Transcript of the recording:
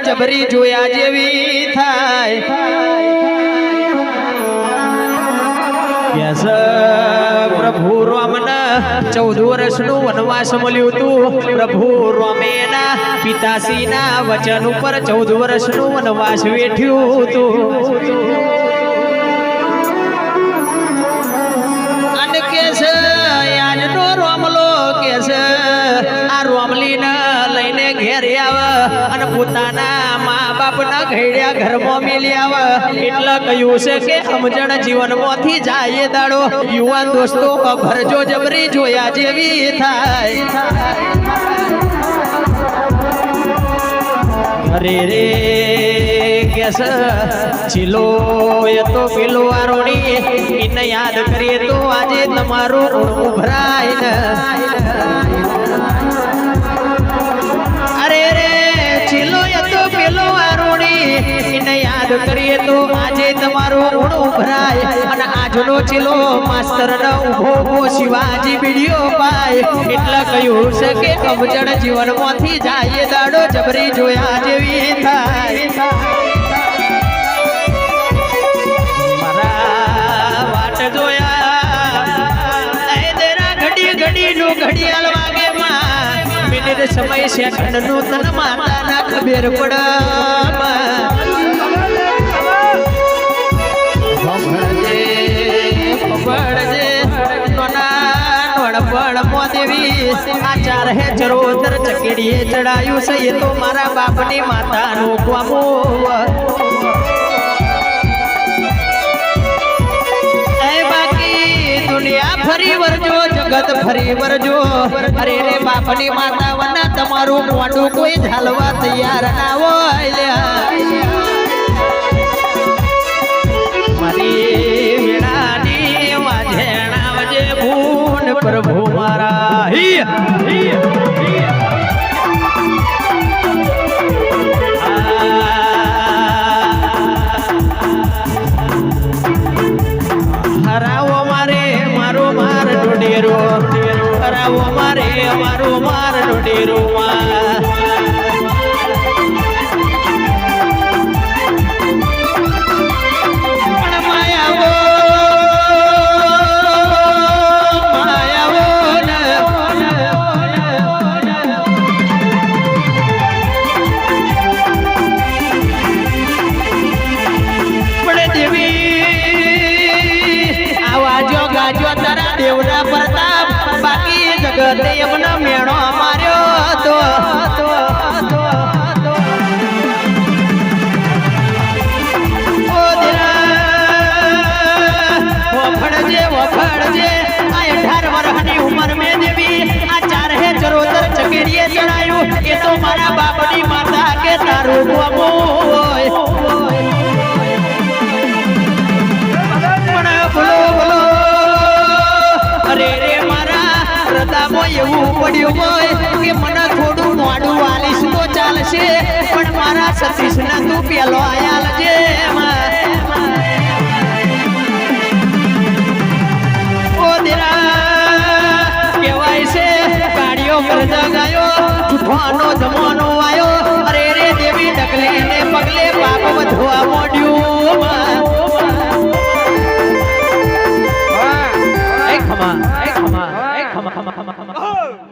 જબરી જોયા જેવી થાય કેસ પ્રભુ રામના 14 વર્ષનું વનવાસ મળ્યું હતું પ્રભુ રામેના પિતાશ્રીના વચન ઉપર 14 વર્ષનું વનવાસ વેઠ્યું હતું અને કેસ આજનો રામલો કેસ આ રામલીને લઈને ઘેર આવે અને પોતાના મા બાપના ઘેડ્યા ઘરમાં મેલી આવે એટલે કહ્યું છે કે સમજણ જીવનમાંથી જાય દાડો યુવાન દોસ્તો ભરજો જબરી જોયા જેવી થાય અરે રે કેસ ચીલો એ તો પેલો આરોણી એને યાદ કરીએ તો આજે તમારું ઉભરાય ને અરે રે ચીલો એ તો પેલો આરોણી એને યાદ કરીએ તો આજે તમારું ઋણ ઉભરાય અને આજનો ચીલો માસ્તર ન ઉભો શિવાજી વિડિયો પાય એટલે કહ્યું છે કે સમજણ જીવનમાંથી જાય દાડો જબરી જોયા જેવી થાય મારા વાટ જોયા એ તેરા ઘડી ઘડી નું ઘડિયાળ વાગે માં મિનિટ સમય સેકન્ડ નું તન માતા ના ખબર પડે આચાર હે ચરોતર ચકેડીએ ચડાયું છે એ તો મારા બાપની માતાનું ક્વામો એ બાકી દુનિયા ફરી વરજો જગત ફરી વરજો અરે રે બાપની માતા વના તમારું મોઢું કોઈ ઝાલવા તૈયાર ના હોય મારી વીણાની વાજેણા વજે ભૂન પ્રભુ મારા હરાવો મારે મારો માર ડોડેરો હરાવો મારે મારો માર ડોડેરો દેવના પ્રતાપ બાકી જગતે એમનો મેળો માર્યો તો વફડજે વફડજે આ 18 વર્ષની ઉંમર મેં દેવી આ ચાર હે ચરોતર ચકેડીએ ચડાયું એ તો મારા બાપની માતા કે તારું બોમો એવું પડ્યું હોય કે મને થોડું મોડું વાલીશ તો ચાલશે પણ મારા સતીશ ને તું પેલો આયાલ છે ઓ દેરા કહેવાય છે કાઢ્યો મરદ ગાયો જૂઠવાનો જમાનો આયો અરે રે દેવી ડગલે ને પગલે પાપ વધવા મોડ્યું ખમા ખમા ખમા ખમા